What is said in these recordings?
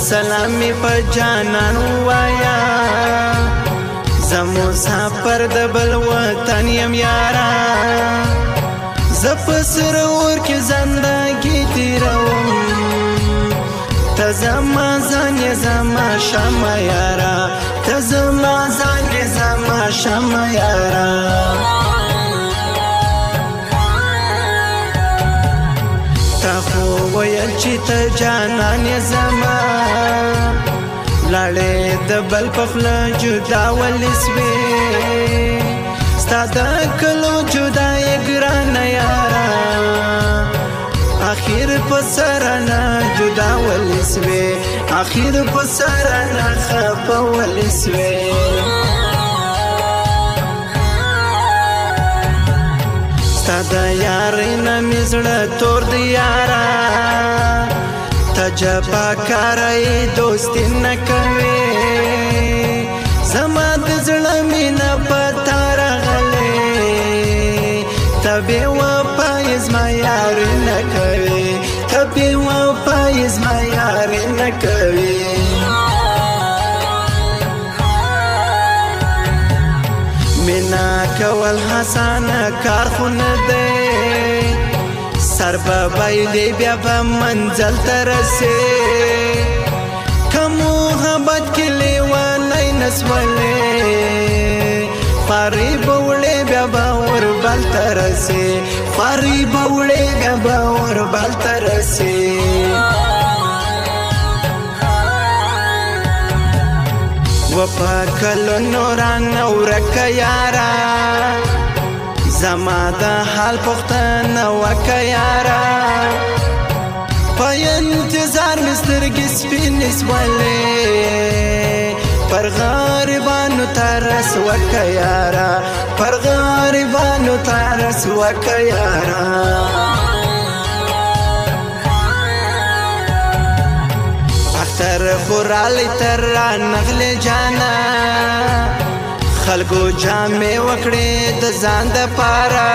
سلامي په جانان وایا زمو سفر د بل وطن یم یارا زپسر ور کې زندګي تیروم ته زما ځان یې زما شمع یارا ته زما ځان یې زما شمع یارا تا خو ویل چې ته جانان یې زما لاړې د بل په خوله جدا ولې سوې ستا د کلو جدا یې ګرانه یاره اخر په سره نه جدا ولې سوې اخر په سره نه خفه ولې سوې ستا د یارۍ نه مې زړه تور دی یاره ته جبا کاری دوستی نه کوې زما د زړه مینه په تا راغلې ته بې وفایې زما یاري نه کوې ته بې وفایې زما یاري نه کوې مینا کول حسانه کار خو نه دی سر به بایلی بیا به منزل ته رسې که محبت کې لیونی نسولې خواري به وړې بیا به وربل ته رسې خواري به وړې بیا به وربل ته رسې وفا کلونو رانه ورکه یاره زما د حال پوښتنه وکه یاره په انتظار مې سترګې سپینې سولې پر غریبانو ته رس وکه یاره پر غریبانو ته رس وکه یاره اختر خو رالی تر رانغلې جانا خلقو جامې وکړې د ځان د پاره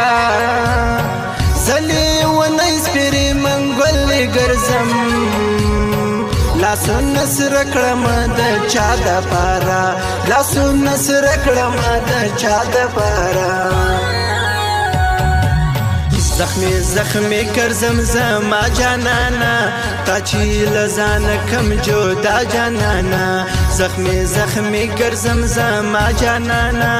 زلې ونی سپېرې منګولې ګرځم لاسونه سره کړم د چا د پاره لاسونه سره کړم د چا د پاره زخمی زخمی کرزم زما جانانا تا چی لزان کم جدا جانانا زخمی زخمی کرزم زما جانانا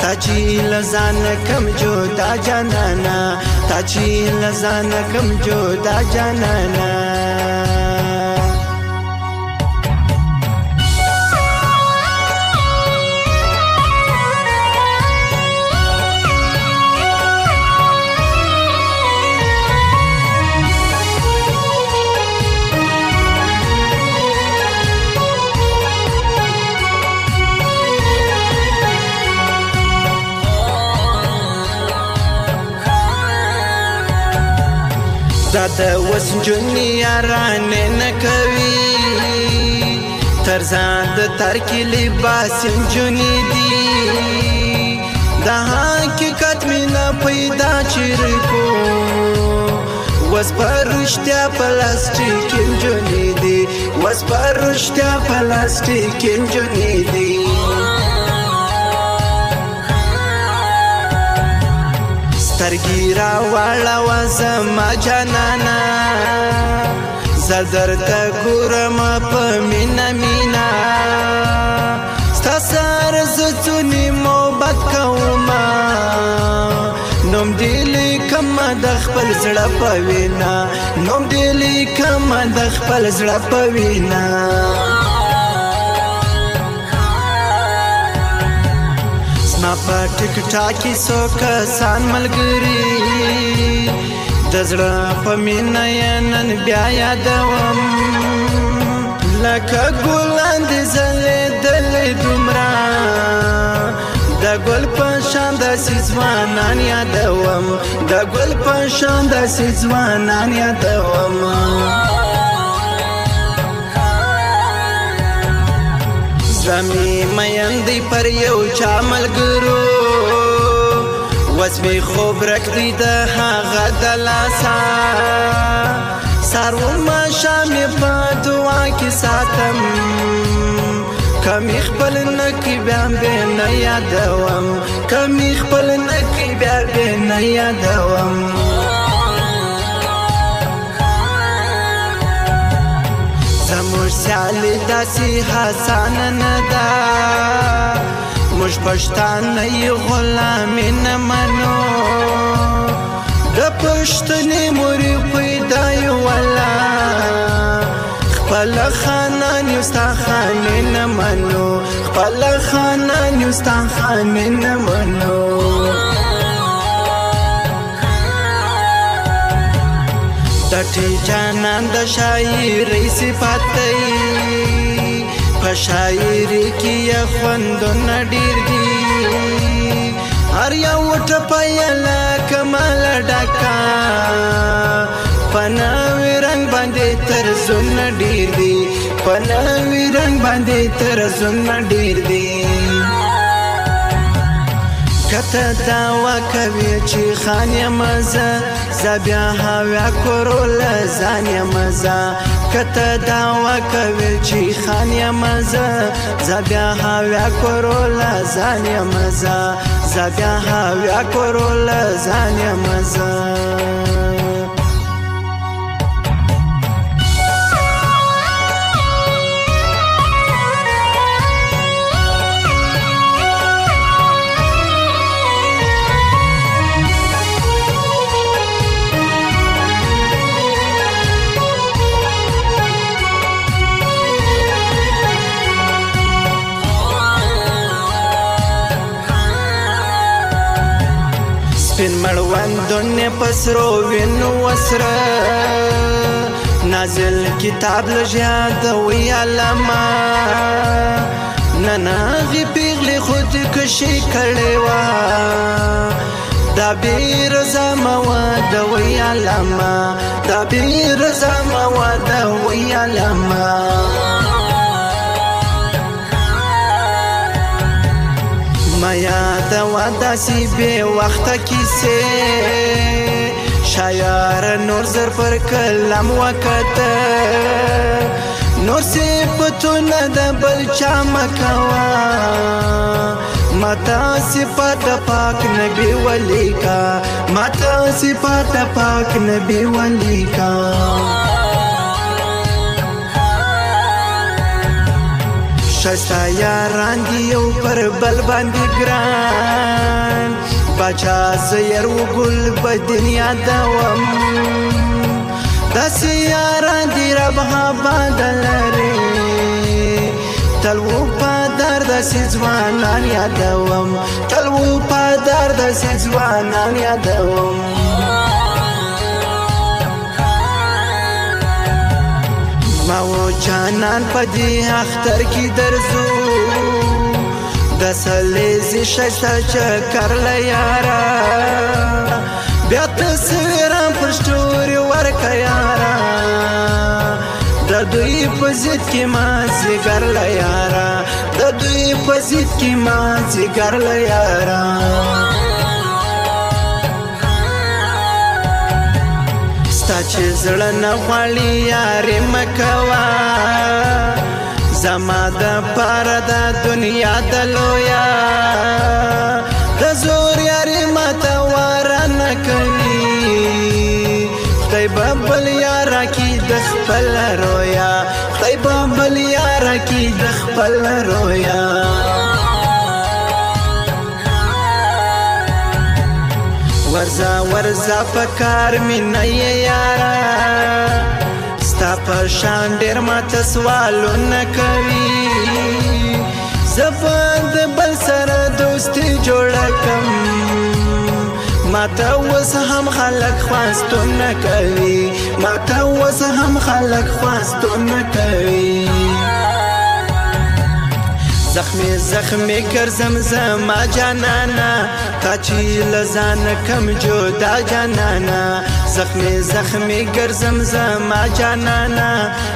تا چی لزان کم جدا جانانا تا چی لزان کم جدا جانانا دا د وس جونی یارانې نه کوي تر ځان د ترکي لباس جونی دي دا حقیقت مې نه پیدا چیرکو وس پرشتیا پلاستیک جونی دي وس پرشتیا پلاستیک جونی دي سترګې راواړوه زما جانانا زه درته ګورم په مینه مینه ستا سره زه څونې محبت کومه نوم دې لیکمه د خپل زړه په وینا نوم دې لیکمه د خپل زړه په وینا زما په ټیک ټاکي څو کسان ملګري د زړه په مینه یې نن بیا یادوم لکه ګلان دې ځلېدلې دومره د ګل په شان داسې ځوانان یادوم د ګل په شان داسې ځوانان یادوم زمي مین دی پر یو چا ملګرو وس می خوب رک دی د هغه د لاسه سارو ما شامي په دعا کې ساتم کمی خپل نکی بیا نه یادوم کمی خپل نکی بیا نه یادوم زموږ سیالي داسې حسانه نه ده موږ پښتانه یو غلامي نه منو د پښتنې مورې پیدا یو والله خپل خانان یو ستا خانې نه منو خپل خانان یو ستا خانې نه منو د ټي جانان د شاعرۍ صفات دی په شاعري کې یې خوندونه ډېر دي هر یو ټپه یې لکه مال ډکه په نوي رنګ باندې طرزونه ډېر دي په نوي رنګ باندې طرزونه ډېر دي کته دعوا کوي چې خان یم زه بیا هوا کورول ځان یم زه کته دعوا کوي چې خان یم زه بیا هوا کورول ځان یم زه بیا هوا کورول ځان یم زه سپین مړوندونه پسرو وینو وسره نازل کتاب لږ یادوي علامه نن هغې پیغلې خودکشي کړې وه دا بې رضا موادوي علامه دا بې رضا موادوي علامه ما یادوه داسې بې وخته کیسې شاعر نور زر پر کلم وکته نور صفتونه د بل چا مه کوه ماته صفات پاک نبي ولیکه ماته صفات پاک نبي ولیکه شایسته یاران دي یو پر بل باندې ګران باچا زه یې وګل په دنیا دوم داسې یاران دي رب آباد لري تل وفادار داسې ځوانان یادوم تل وفادار داسې ځوانان یادوم ما و جانان په دې اختر کې درځو د سلیزې ښایسته چکر له یاره بیا تصویران پر سټوري ورکه یاره د دوی په ضد کې ما ځیګر له یاره د دوی په ضد کې ما ځیګر له یاره ستا چې زړه نه غواړي یارې مه کوه زما د پاره د دنیا د لویه د زور یارې ماته واره نه کوي خدای به بل یاره کې د خپل رویا خدای به بل یاره کې د خپل رویا ورځه ورځه په کار مې نه یې یاره ستا په شان ډېر ماته سوالونه کوي زه به د بل سره دوستي جوړه کړم ماته اوس هم خلک خواستونه کوي ماته اوس هم خلک خواستونه کوي زخمی زخمی ګرځم زما جانانا تا چې له ځانه کم جدا جانانا زخمی زخمی ګرځم زما جانانا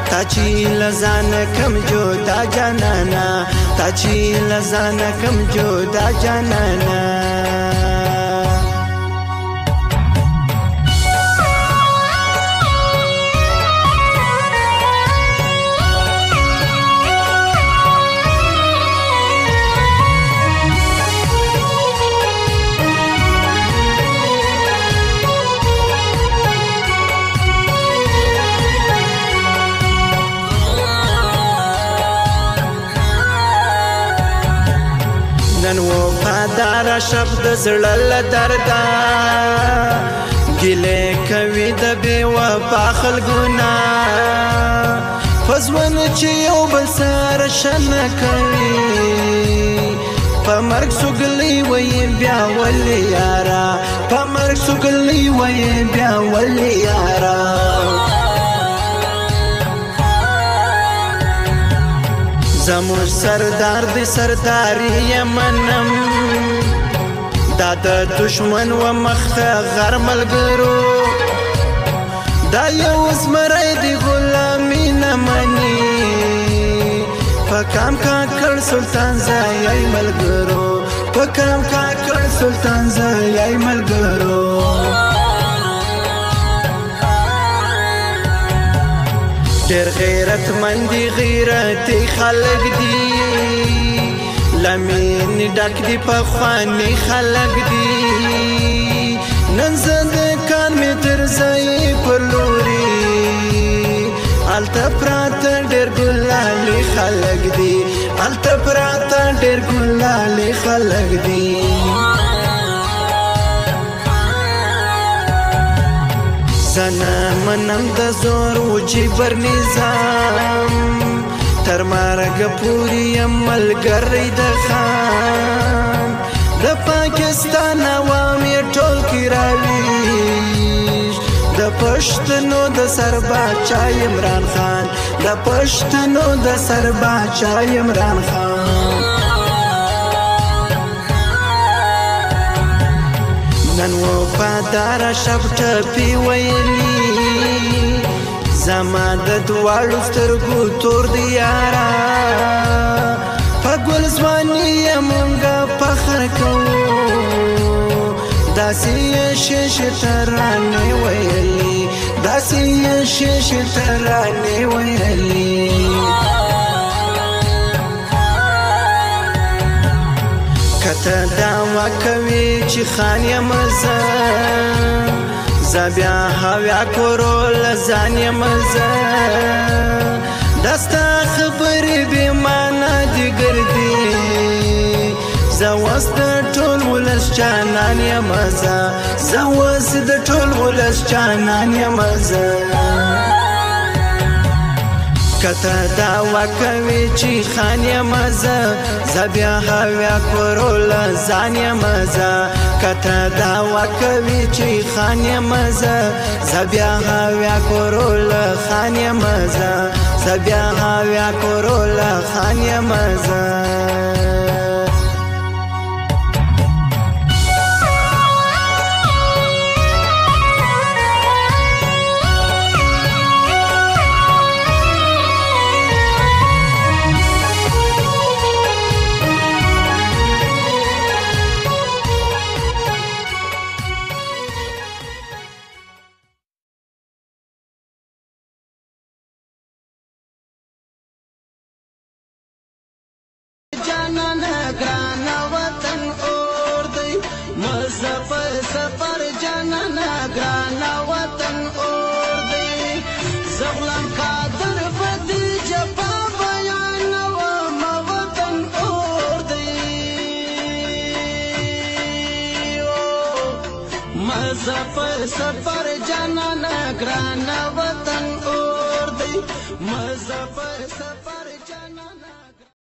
تا چې له ځانه کم جدا جانانا تا چې له ځانه کم جدا جانانا دار شب د زړه له درده ګیلې کوي د بې وفا خلکو نه په ژوند چې یو بل سره شنه کوي په مرګ سوګلی وایي بیا ولې یاره په مرګ سوګلی وایي بیا ولې یاره زموږ سردار دی سرداري یې منم دا د دشمن و مخته غر ملګرو دا یو زمری دی غلامي نه مني په کام کاکړ سلطان زایي ملګرو په کام کاکړ سلطان زایي ملګرو ډېر غیرتمندي غیرتي خلک دي لمین ډک دي پخواني خلک دي نن زه د کان مې تر ځای پر لوري هلته پراته ډېر ګلالي خلک دي هلته پراته ډېر ګلالي خلک دي زنه منم د زور و جبر نظام تر مرګ پورې یم ملګری د خان د پاکستان عوام یې ټول کې راویش د پښتنو د سر باچا عمران خان د پښتنو د سر باچا عمران خان نن وفاداره شب ټپي ویلي زما د دواړو سترګو تور دی یاره په ګل ځواني یې مونږ فخر کوو داسې یې شیشې ترانې ویلي داسې یې شیشې ترانې ویلي کته دعوا کوي چې خان یم زه بیا هویا کورول ځان یم زه دا ستا خبرې بې مانا دي ګرځي زه اوس د ټول ولس جانان یم زه اوس د ټول ولس جانان یم زه کته دعوا کوي چې خان یم زه بیا هویا کورول ځان یم زه کته دعوا کوي چې خان یم زه بیا هویا کورول خان یم زه بیا هویا کورول خان یم زه ګرانه وطن اور دی مزفر سفر جانانه ګرانه وطن اور دی زغلم قادر بدی جفا بیان و وطن اور دی مزفر سفر جانانه ګرانه وطن اور دی مزفر سفر جانانه